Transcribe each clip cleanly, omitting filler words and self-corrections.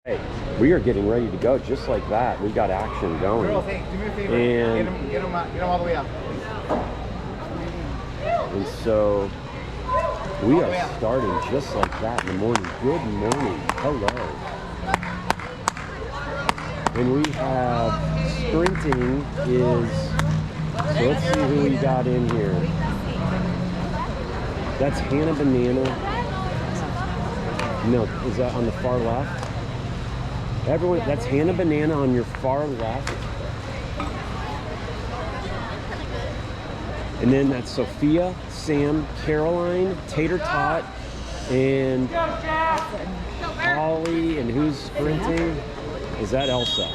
Hey, we are getting ready to go just like that. We got action going. Girls, hey, do me a favor. And Get them all the way up. And so we are starting just like that in the morning. Good morning. Hello. And we have sprinting is, so let's see who we got in here. That's Hannah Banana. No, is that on the far left? Everyone, that's Hannah Banana on your far left. And then that's Sophia, Sam, Caroline, Tater Tot, and Holly, and who's sprinting? Is that Elsa?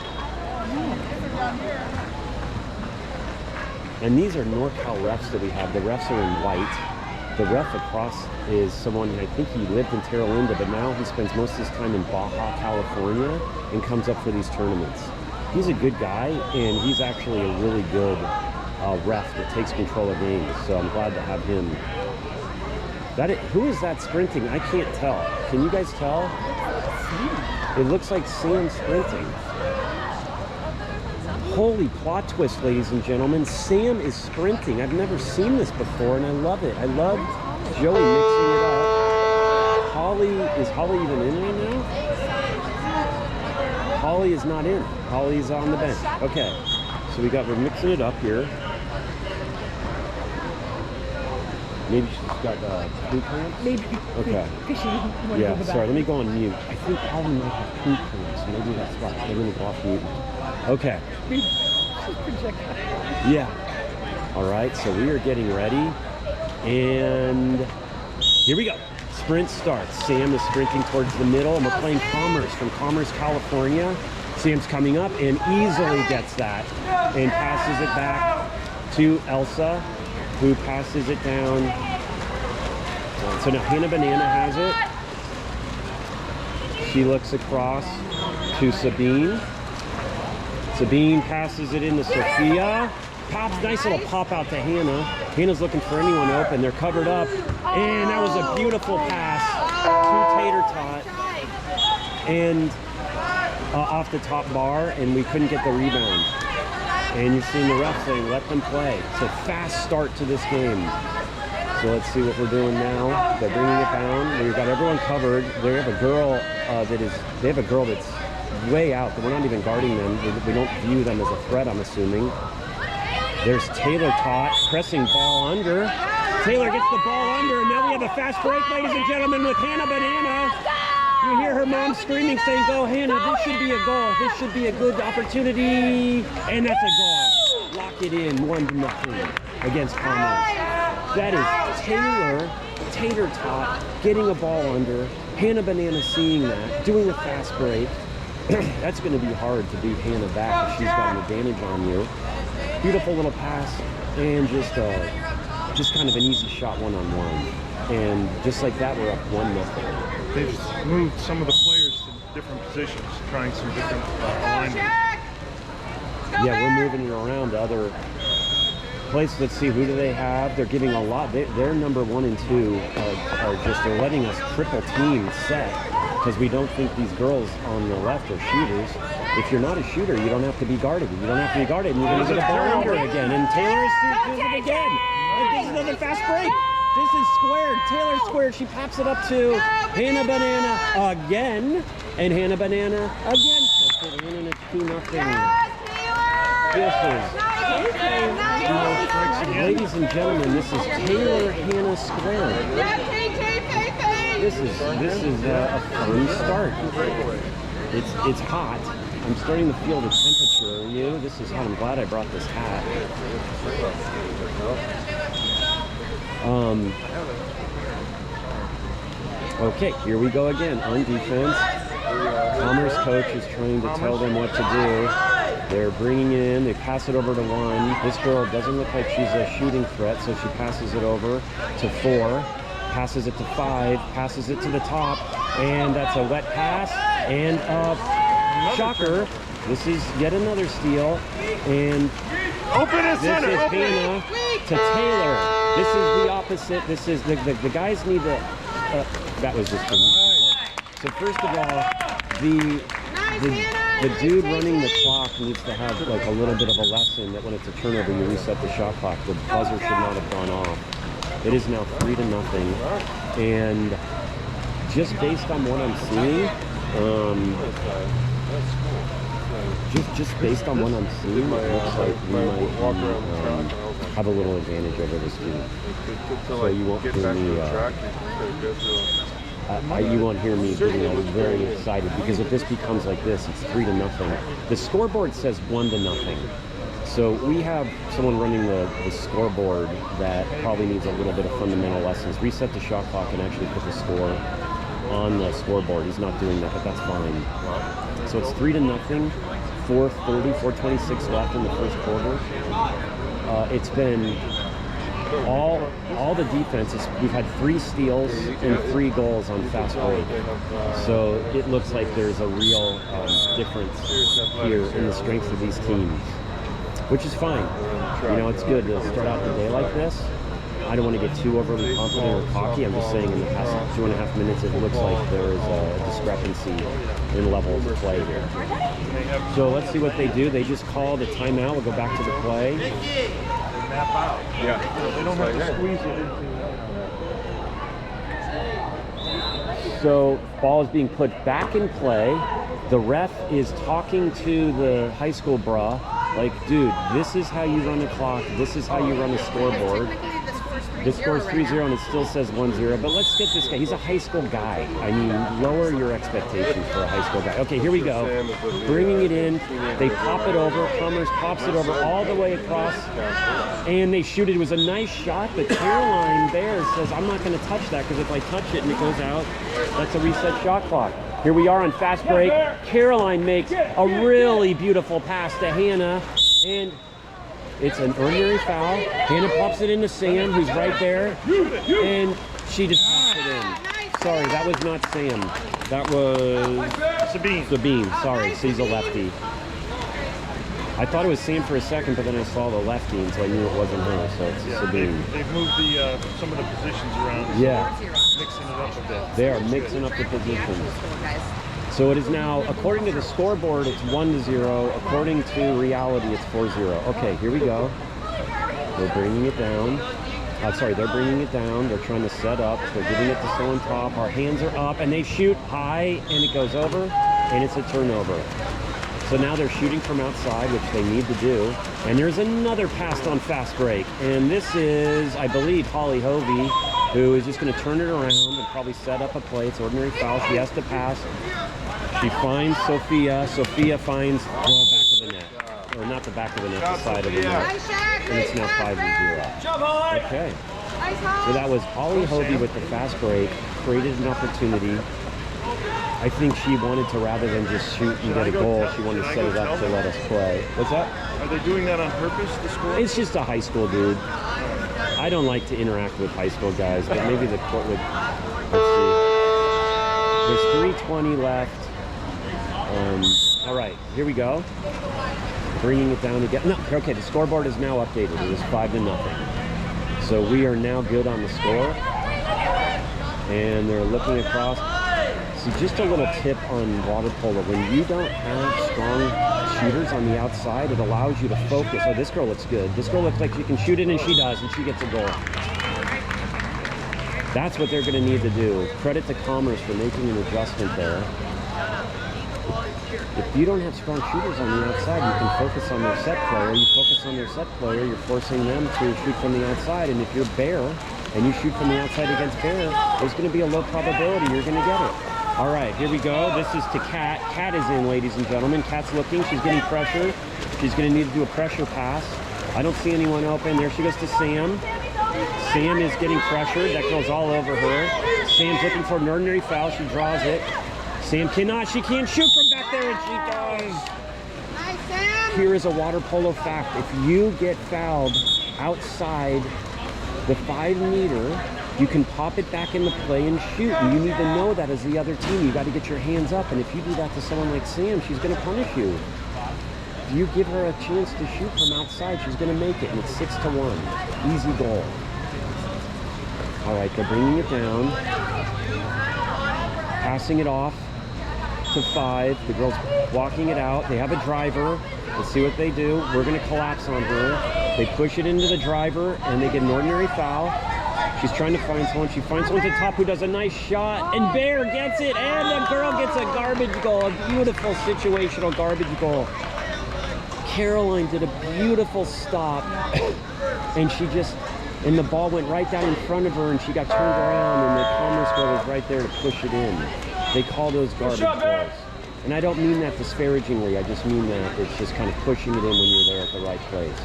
And these are NorCal refs that we have. The refs are in white. The ref across is someone, I think he lived in Terra Linda, but now he spends most of his time in Baja, California, and comes up for these tournaments. He's a good guy, and he's actually a really good ref that takes control of games, so I'm glad to have him. Who is that sprinting? I can't tell. Can you guys tell? It looks like Sam sprinting. Holy plot twist, ladies and gentlemen. Sam is sprinting. I've never seen this before, and I love it. I love Joey mixing it up. Is Holly even in right now? Holly is not in. Holly's on the bench. Okay, so we're mixing it up here. Maybe she's got poop cramps? Maybe. Okay. Yeah, sorry, let me go on mute. I think Holly might have poop cramps. Maybe that's why. I'm going to go off mute. Okay. Yeah. All right, so we are getting ready. And here we go. Sprint starts. Sam is sprinting towards the middle, and we're playing Commerce from Commerce, California. Sam's coming up and easily gets that and passes it back to Elsa, who passes it down. So now Hannah Banana has it. She looks across to Sabine. Sabine passes it into Sophia. Nice little pop out to Hannah. Hannah's looking for anyone open. They're covered up. And that was a beautiful pass to Tater Tot. And off the top bar, and we couldn't get the rebound. And you've seen the ref saying, let them play. It's a fast start to this game. So let's see what we're doing now. They're bringing it down. We've got everyone covered. They have a girl that's way out. We're not even guarding them. We don't view them as a threat, I'm assuming. There's Tater Tot pressing ball under. Taylor gets the ball under, and now we have a fast break, ladies and gentlemen, with Hannah Banana. You hear her mom screaming, saying, go Hannah, this should be a goal. This should be a good opportunity. And that's a goal. Lock it in, 1-0 against Commerce. That is Tater Tot, getting a ball under. Hannah Banana seeing that, doing a fast break. That's going to be hard to beat Hannah back if she's got an advantage on you. Beautiful little pass, and just kind of an easy shot one-on-one. And just like that, we're up 1-0. They've just moved some of the players to different positions, trying some different alignments. Yeah, we're moving it around to other places. Let's see, who do they have? They're giving a lot. Their number 1 and 2 they're letting us triple team set, because we don't think these girls on the left are shooters. If you're not a shooter, you don't have to be guarded. You don't have to be guarded, and you're going to get a ball under again. And Taylor is it again. And this is another fast break. This is squared. Taylor squared. She pops it up to Hannah Banana again. And Hannah Banana again. So put in, and it's 2-0. Ladies and gentlemen, this is Taylor Hannah squared. This is a fun start. It's hot. I'm starting to feel the temperature. This is hot. I'm glad I brought this hat. Okay, here we go again on defense. Commerce coach is trying to tell them what to do. They're bringing in, they pass it over to 1. This girl doesn't look like she's a shooting threat, so she passes it over to 4, passes it to 5, passes it to the top, and that's a wet pass, and shocker, this is yet another steal, and Open it, this is Hannah to Taylor. This is the opposite. This is the guys need to, that was just for me. So first of all, the dude running the clock needs to have like a little bit of a lesson that when it's a turnover, you reset the shot clock. The buzzer should not have gone off. It is now 3-0, and just based on what I'm seeing, just based on what I'm seeing, it looks like we might have a little advantage over this team. So you won't hear me. You won't hear me getting very excited, because if this becomes like this, it's 3-0. The scoreboard says 1-0. So we have someone running the scoreboard that probably needs a little bit of fundamental lessons. Reset the shot clock and actually put the score on the scoreboard. He's not doing that, but that's fine. So it's 3-0, 4:26 left in the first quarter. It's been all the defenses. We've had 3 steals and 3 goals on fast break. So it looks like there's a real difference here in the strengths of these teams, which is fine. You know, it's good to start out the day like this. I don't want to get too overly confident or cocky. I'm just saying in the past 2.5 minutes, it looks like there is a discrepancy in level of play here. So let's see what they do. They just called a timeout. We'll go back to the play. Nap out. Yeah. They don't have to squeeze it into. So ball is being put back in play. The ref is talking to the high school bra, like, dude, this is how you run a clock. This is how you run a scoreboard. This score's 3-0 and it still says 1-0, but let's get this guy. He's a high school guy. I mean, lower your expectations for a high school guy. Okay, here we go. Bringing it in. They pop it over. Commerce pops it over all the way across, and they shoot it. It was a nice shot, but Caroline there says, I'm not going to touch that, because if I touch it and it goes out, that's a reset shot clock. Here we are on fast break. Caroline makes a really beautiful pass to Hannah, and it's an ordinary foul. Hannah pops it into Sam, who's right there, and she just pops it in. Sorry, that was not Sam. That was Sabine. Sorry, she's a lefty. I thought it was Sam for a second, but then I saw the lefty, and so I knew it wasn't her. So it's Sabine. They've moved some of the positions around. Yeah, mixing it up a bit. they are mixing up the positions. So it is now, according to the scoreboard, it's 1-0. According to reality, it's 4-0. Okay, here we go. They're bringing it down. They're bringing it down. They're trying to set up. They're giving it to someone top. Our hands are up, and they shoot high, and it goes over, and it's a turnover. So now they're shooting from outside, which they need to do. And there's another pass on fast break. And this is, I believe, Holly Hovey, who is just going to turn it around and probably set up a play. It's ordinary foul. She has to pass. She finds Sophia. Sophia finds the back of the net. Or not the back of the net, the side of the net. And it's now 5-0. Okay. So that was Holly Hovey with the fast break. Created an opportunity. I think she wanted to, rather than just shoot and get a goal, she wanted to set it up to let us play. What's that? Are they doing that on purpose, the score? It's just a high school dude. I don't like to interact with high school guys, but maybe the court would. Let's see. There's 3:20 left. All right, here we go. Bringing it down again. No, okay, the scoreboard is now updated. It was 5-0. So we are now good on the score. And they're looking across. So just a little tip on water polo. When you don't have strong shooters on the outside, it allows you to focus. Oh, this girl looks good. This girl looks like she can shoot it, and she does, and she gets a goal. That's what they're going to need to do. Credit to Commerce for making an adjustment there. If you don't have strong shooters on the outside, you can focus on their set player. You focus on their set player, you're forcing them to shoot from the outside. And if you're bare and you shoot from the outside against bare, there's going to be a low probability you're going to get it. All right, here we go. This is to Kat. Kat is in, ladies and gentlemen. Kat's looking. She's getting pressure. She's going to need to do a pressure pass. I don't see anyone open. There she goes to Sam. Sam is getting pressured. That girl's all over her. Sam's looking for an ordinary foul. She draws it. Sam cannot. She can't shoot from back there, and she does. Nice, Sam. Here is a water polo fact. If you get fouled outside the 5 meter, you can pop it back into play and shoot. And you need to know that as the other team. You got to get your hands up. And if you do that to someone like Sam, she's going to punish you. If you give her a chance to shoot from outside, she's going to make it. And it's 6-1. Easy goal. All right, they're bringing it down. Passing it off. to 5. The girl's walking it out. They have a driver. Let's see what they do. We're going to collapse on her. They push it into the driver, and they get an ordinary foul. She's trying to find someone. She finds someone at the top who does a nice shot, and Bear gets it, and the girl gets a garbage goal, a beautiful situational garbage goal. Caroline did a beautiful stop, and and the ball went right down in front of her, and she got turned around, and the Commerce girl was right there to push it in. They call those garbage goals. And I don't mean that disparagingly, I just mean that it's just kind of pushing it in when you're there at the right place.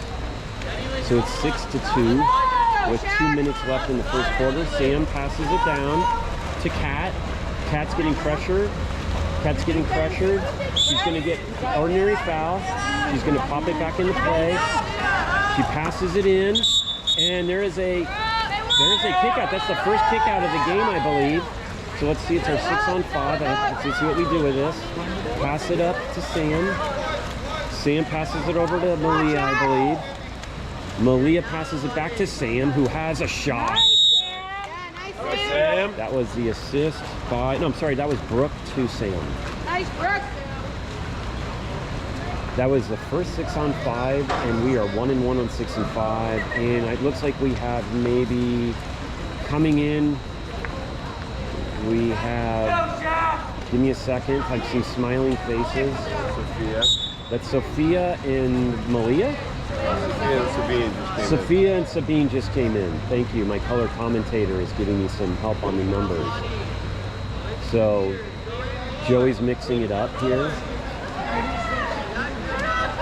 So it's 6-2 with 2 minutes left in the first quarter. Sam passes it down to Kat. Kat's getting pressured. She's going to get ordinary foul. She's going to pop it back into play. She passes it in, and there is a kick out. That's the first kick out of the game, I believe. So let's see, it's our 6-on-5. Let's see what we do with this. Pass it up to Sam. Sam passes it over to Malia, I believe. Malia passes it back to Sam, who has a shot. Sam. That was the assist by, no, I'm sorry, that was Brooke to Sam. Nice, Brooke. That was the first 6-on-5, and we are 1-1 on 6-and-5. And it looks like we have maybe coming in, we have, give me a second, I see smiling faces. Sophia. That's Sophia and Malia? Sophia and Sabine just came in. Thank you. My color commentator is giving me some help on the numbers. So Joey's mixing it up here.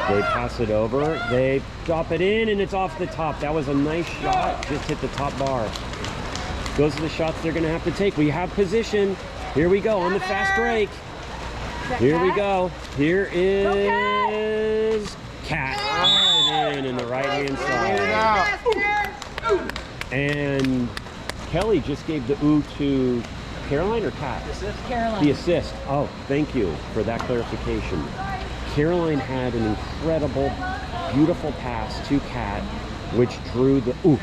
They pass it over. They drop it in, and it's off the top. That was a nice shot. Just hit the top bar. Those are the shots they're going to have to take. We have position. Here we go on the fast break. Here we go. Here is Kat. In the right-hand side. And Kelly just gave the ooh to Caroline or Kat? Caroline. The assist. Oh, thank you for that clarification. Caroline had an incredible, beautiful pass to Kat, which drew the ooh.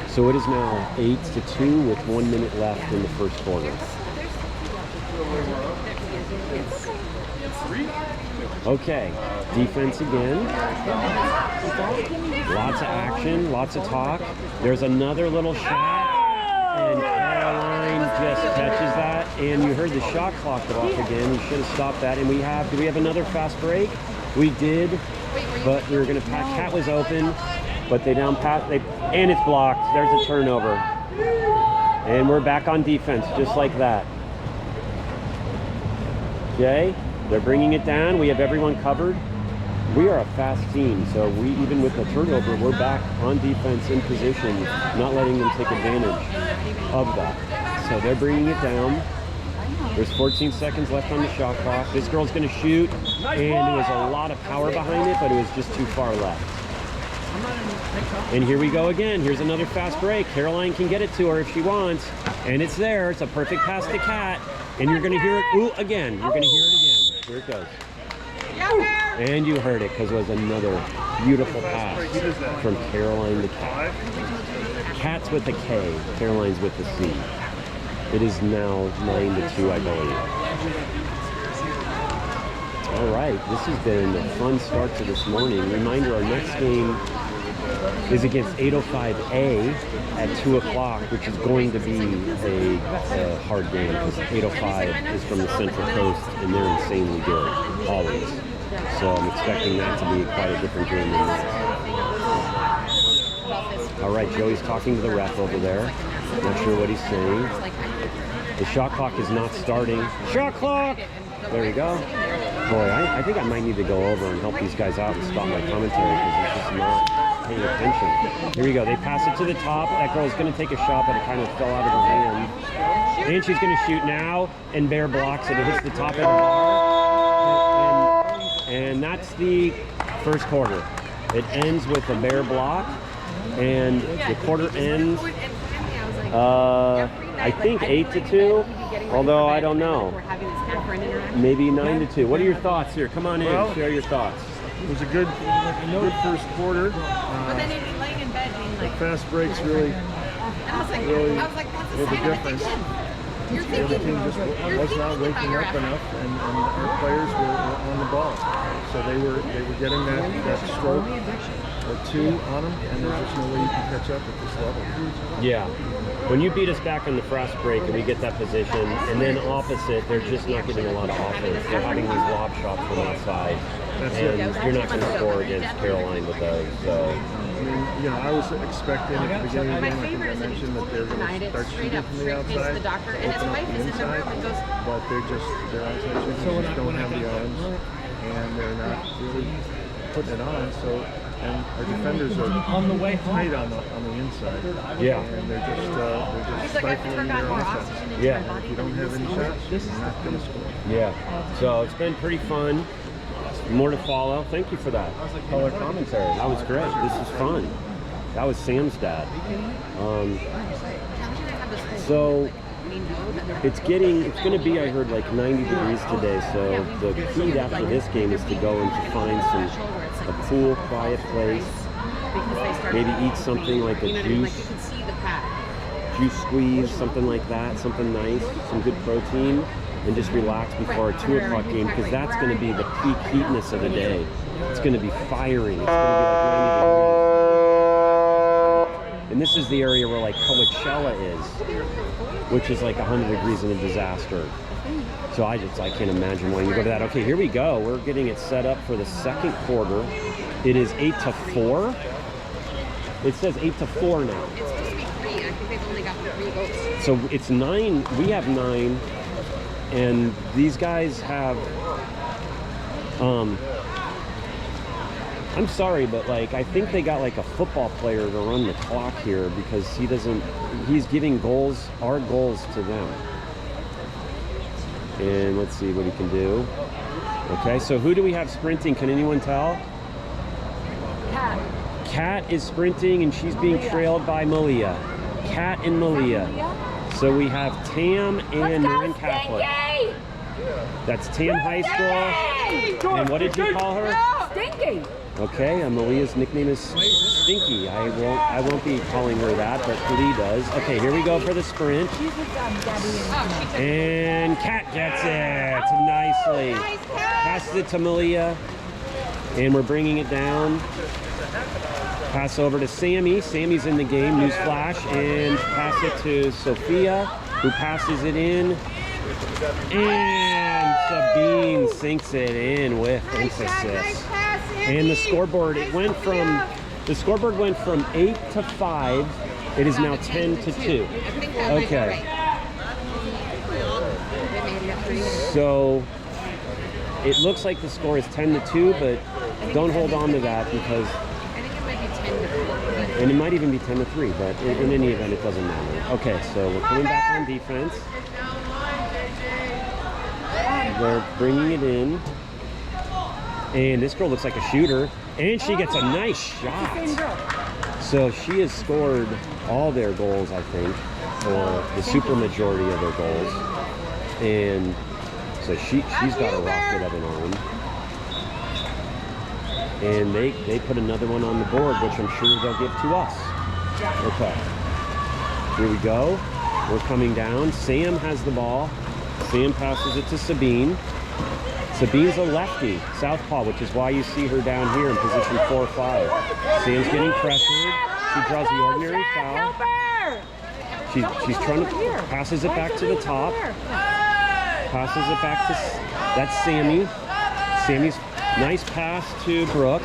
So it is now 8-2 with 1 minute left in the first quarter. Okay, defense again. Lots of action, lots of talk. There's another little shot, and Caroline just catches that. And you heard the shot clock go off again. You should have stopped that. And do we have another fast break? We did, but we were going to pass. Kat was open, but they down pass. And it's blocked. There's a turnover. And we're back on defense, just like that. Okay. They're bringing it down. We have everyone covered. We are a fast team, so even with the turnover, we're back on defense in position, not letting them take advantage of that. So they're bringing it down. There's 14 seconds left on the shot clock. This girl's going to shoot, and there was a lot of power behind it, but it was just too far left. And here we go again. Here's another fast break. Caroline can get it to her if she wants, and it's there. It's a perfect pass to Kat, and you're going to hear it ooh again. You're going to hear it again. Here it goes. And you heard it because it was another beautiful pass from Caroline to Kat. Kat's with a K, Caroline's with a C. It is now 9-2, I believe. All right, this has been a fun start to this morning. Reminder, our next game is against 805A at 2 o'clock, which is going to be a hard game because 805 is from the Central Coast and they're insanely good, always. So I'm expecting that to be quite a different game than this. All right, Joey's talking to the ref over there. Not sure what he's saying. The shot clock is not starting. Shot clock! There you go. Boy, I think I might need to go over and help these guys out and stop my commentary because it's just not paying attention. Here we go. They pass it to the top. That girl's going to take a shot, but it kind of fell out of her hand. And she's going to shoot now, and Bear blocks it. It hits the top of the bar. And that's the first quarter. It ends with a Bear block, and the quarter ends, I think 8-2, although I don't know. Maybe 9-2. What are your thoughts here? Come on in, share your thoughts. It was a good first quarter. But then he'd be laying in bed being like, Fast breaks really I was like, made a difference. the other team just was not waking up enough, and our players were on the ball. So they were getting that stroke or two on them, and there's just no way you can catch up at this level. Yeah. When you beat us back on the fast break and we get that position, and then opposite, they're just not getting a lot of offense. They're having these lob shots from outside, and you're not going to score against Caroline with those. So. I mean, I was expecting at the beginning of the game, I think I mentioned that they're going to start shooting from the outside, open up the inside, but they're outside shooting, they just don't have the arms, and they're not really putting it on. So, and our defenders are on the way tight on the inside. Yeah. And they're just stifling their offense. Yeah. And if you don't have any shots, you're not going to score. Yeah. So it's been pretty fun. More to follow. Thank you for that color commentary. That was great. This is fun. That was Sam's dad. So it's going to be, I heard, like 90 degrees today. So the key after this game is to go and to find a cool, quiet place. Maybe eat something like a juice squeeze, something like that, something nice, some good protein, and just relax before our 2 o'clock game, because that's going to be the peak heatness of the day. It's going to be firing. It's going to be like 90 degrees. And this is the area where like Coachella is, which is like 100 degrees and a disaster. So I can't imagine wanting to go to that. Okay, here we go. We're getting it set up for the second quarter. It is 8-4. It says 8-4 now. It's supposed to be 3. I think they've only got 3 goals. So it's 9. We have 9. And these guys have, I'm sorry, but like, I think they got like a football player to run the clock here, because he's giving our goals to them. And let's see what he can do. Okay, so who do we have sprinting? Can anyone tell? Kat is sprinting, and she's being trailed by Malia. Kat and Malia. So we have Tam and Marin Catholic. That's Tam High School. And what did you call her? Stinky. Okay, Malia's nickname is Stinky. I won't be calling her that, but Lee does. Okay, here we go for the sprint. And Kat gets it nicely. Passes it to Malia, and we're bringing it down. Pass over to Sammy. Sammy's in the game, newsflash, and pass it to Sophia, who passes it in. And Sabine sinks it in with emphasis. And the scoreboard, went from 8-5. It is now 10-2. Okay. So it looks like the score is 10-2, but don't hold on to that, because and it might even be 10-3, but in any event, it doesn't matter. Okay, so we're coming back on defense. They're bringing it in. And this girl looks like a shooter. And she gets a nice shot. So she has scored all their goals, I think, or the super majority of their goals. And so she's got a rocket of an arm. And they put another one on the board, which I'm sure they'll give to us. Okay. Here we go. We're coming down. Sam has the ball. Sam passes it to Sabine. Sabine's a lefty, southpaw, which is why you see her down here in position 4 or 5. Sam's getting pressured. She draws the ordinary foul. She's trying to passes it back to the top. Passes it back to that's Sammy. Sammy's nice pass to Brooke.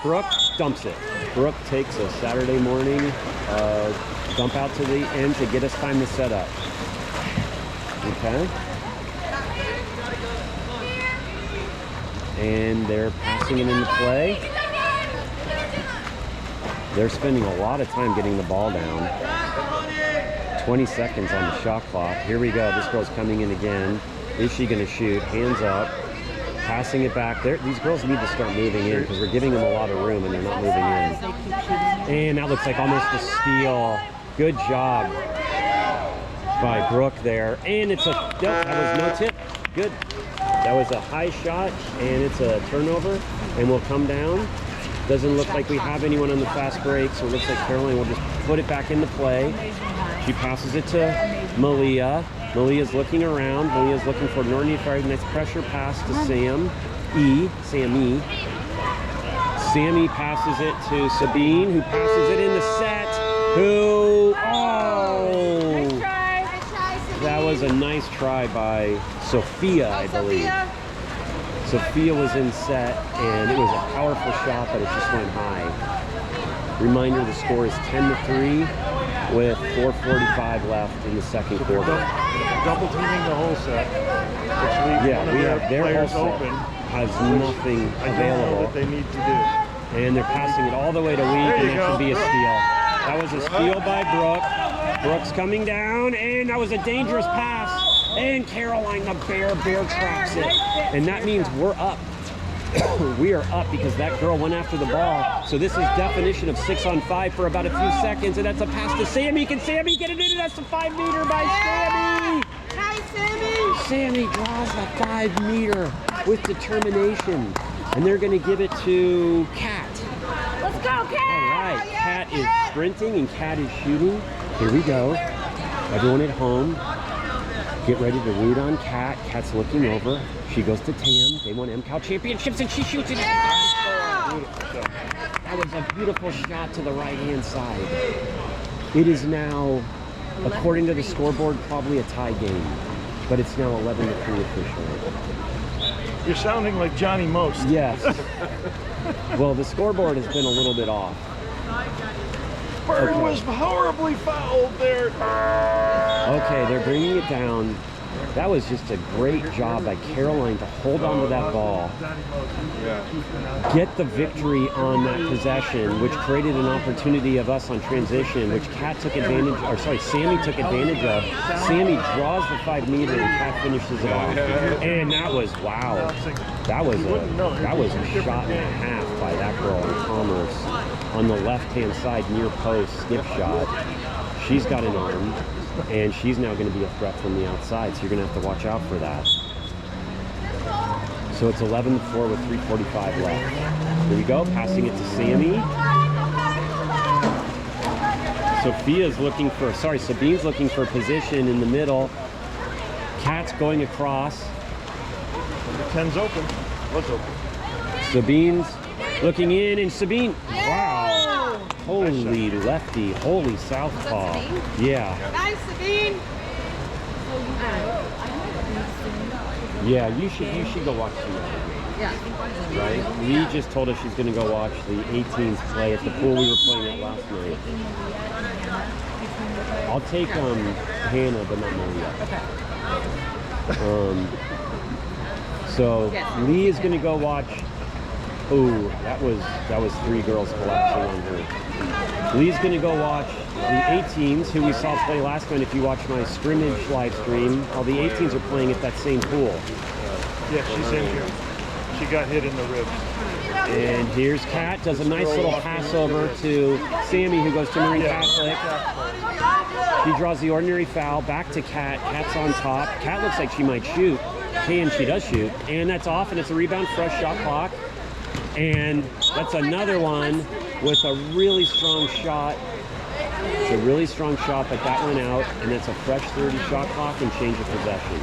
Brooke dumps it. Brooke takes a Saturday morning dump out to the end to get us time to set up. Okay. And they're passing it into play. They're spending a lot of time getting the ball down. 20 seconds on the shot clock. Here we go. This girl's coming in again. Is she going to shoot? Hands up. Passing it back. These girls need to start moving in, because we're giving them a lot of room and they're not moving in. And that looks like almost a steal. Good job by Brooke there. And it's that was no tip. Good. That was a high shot, and it's a turnover, and we'll come down. Doesn't look like we have anyone on the fast break, so it looks like Caroline will just put it back into play. She passes it to Malia. Malia's looking around. Malia's looking for Norney Fire. Nice pressure pass to Sammy. Sammy passes it to Sabine, who passes it in the set. That was a nice try by Sophia, I believe. Sophia was in set, and it was a powerful shot, but it just went high. Reminder, the score is 10-3 with 4:45 left in the second quarter. Double teaming the whole set, which leaves one of we their have their whole players set open. has nothing I don't know available. what they need to do. And they're passing it all the way to Week, and that should be a steal. That was a steal by Brooke. Brooks coming down, and that was a dangerous pass. And Caroline, the bear tracks it. And that means we're up. We are up because that girl went after the ball. So this is definition of 6-on-5 for about a few seconds, and that's a pass to Sammy. Can Sammy get it in? That's a 5-meter by Sammy. Hi, Sammy. Sammy draws a 5-meter with determination. And they're going to give it to Kat. Let's go, Kat. All right, Kat is sprinting and Kat is shooting. Here we go. Everyone at home, get ready to root on Kat. Kat's looking over. She goes to Tam. They won MCAL championships, and she shoots it. That was a beautiful shot to the right-hand side. It is now, according to the scoreboard, probably a tie game, but it's now 11-3 officially. You're sounding like Johnny Most. Yes. Well, the scoreboard has been a little bit off. Bird was horribly fouled there. Okay, they're bringing it down. That was just a great job by Caroline to hold on to that ball, get the victory on that possession, which created an opportunity of us on transition, which Sammy took advantage of. Sammy draws the 5-meter and Kat finishes it off. And that was, wow. That was a shot and a half by that girl in Commerce on the left-hand side near post, skip shot. She's got an arm. And she's now going to be a threat from the outside, so you're going to have to watch out for that. So it's 11-4 with 3:45 left. Here we go, passing it to Sammy. Sabine's looking for position in the middle. Kat's going across. Number 10's open. Was open. Sabine's looking in, and Sabine, wow. Holy lefty, holy southpaw. Yeah. Nice, Sabine. Yeah, you should go watch the Yeah. right? Lee just told us she's going to go watch the 18s play at the pool we were playing at last night. I'll take Hannah, but not Maria. Okay. So Lee is going to go watch. Oh, that was 3 girls collapsing on her. Lee's going to go watch the 18s, who we saw play last night. If you watch my scrimmage live stream, all the 18s are playing at that same pool. Yeah, she's injured. She got hit in the ribs. And here's Kat, does a nice little pass over to Sammy, who goes to Marine Catholic. She draws the ordinary foul, back to Kat. Kat's on top. Kat looks like she might shoot. She does shoot. And that's off, and it's a rebound, fresh shot clock. And that's another one with a really strong shot. It's a really strong shot, but that went out, and it's a fresh 30 shot clock and change of possession.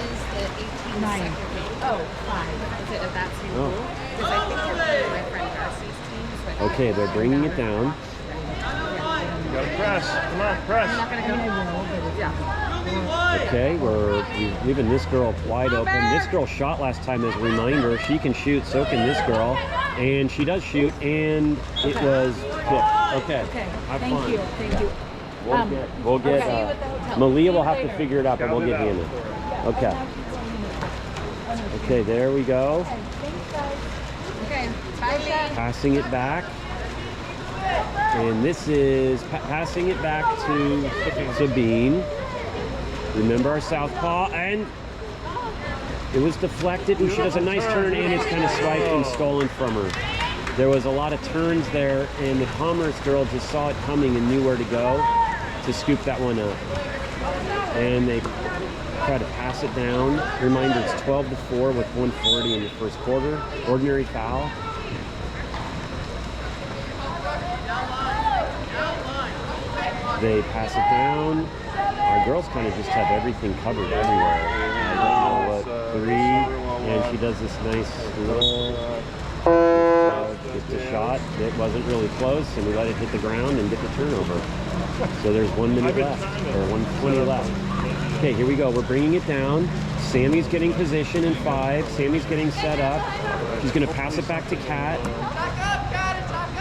Is the 18 Oh, 5. Is it at that same pool? Because I think they're playing my friend Darcy's team. So Okay, they're bringing it down. You gotta press. Come on, press. I'm not going to go. Yeah. Okay, we're leaving this girl wide open. This girl shot last time as a reminder. She can shoot, so can this girl. And she does shoot, and it was good. Okay. Have fun. Thank you. We'll get Malia will have to figure it out, but we'll get Hannah. Okay. Okay, there we go. Okay. Bye, Lee. Passing it back. And this is passing it back to Sabine. Remember our southpaw, and it was deflected, and she does a nice turn, and it's kind of swiped and stolen from her. There was a lot of turns there, and the Commerce girl just saw it coming and knew where to go to scoop that one up. And they try to pass it down. Reminder, it's 12-4 with 1:40 in the first quarter. Ordinary foul. They pass it down. Our girls kind of just have everything covered everywhere. I don't know what, 3, and she does this nice little, just a shot that wasn't really close, and we let it hit the ground and get the turnover. So there's 1 minute left, or 1:20 left. Okay, here we go. We're bringing it down. Sammy's getting position in 5. Sammy's getting set up. She's going to pass it back to Kat.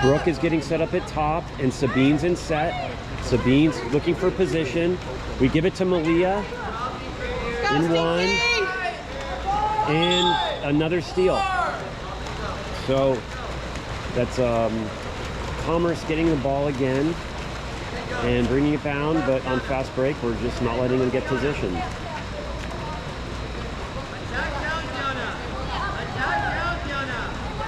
Brooke is getting set up at top, and Sabine's in set. Sabine's looking for position. We give it to Malia in 1, and another steal. So that's Commerce getting the ball again and bringing it down, but on fast break, we're just not letting them get position.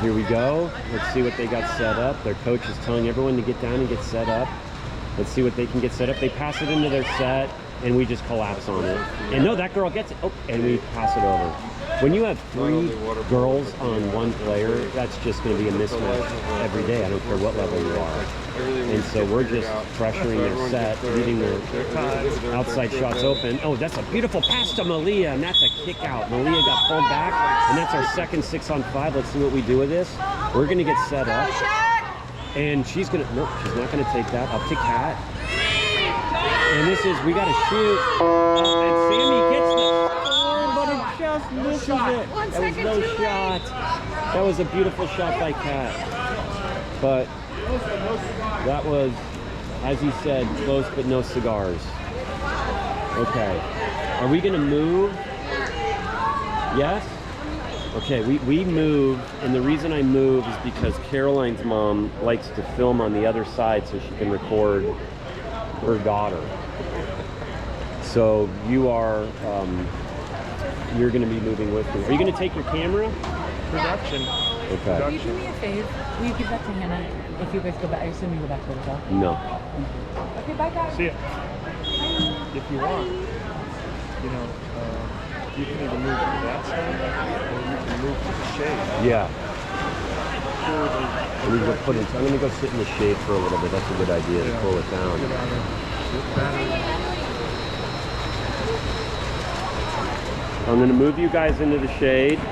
Here we go. Let's see what they got set up. Their coach is telling everyone to get down and get set up. Let's see what they can get set up. They pass it into their set, and we just collapse on it. And no, that girl gets it. Oh, and we pass it over. When you have 3 girls on 1 player, that's just going to be a mismatch every day. I don't care what level you are. And so we're just pressuring their set, leaving their outside shots open. Oh, that's a beautiful pass to Malia, and that's a kick out. Malia got pulled back, and that's our second 6-on-5. Let's see what we do with this. We're going to get set up. And she's going to, nope, she's not going to take that. Up to Kat. And this is, we got to shoot. Oh, and Sammy gets the, but it just misses it. That was no shot. That was a beautiful shot by Kat. But that was, as he said, close but no cigars. Okay. Are we going to move? Yes? Okay, we moved, and the reason I moved is because Caroline's mom likes to film on the other side so she can record her daughter. So you are, you're going to be moving with me. Are you going to take your camera? Production. Okay. Will you do me a favor? Will you give that to Hannah if you guys go back? I assume you go back to the hotel? No. Okay, bye guys. See ya. If you want, you know, you can either move to that side or you can move to the shade. Yeah. I'm going to go sit in the shade for a little bit. That's a good idea to cool it down. I'm going to move you guys into the shade.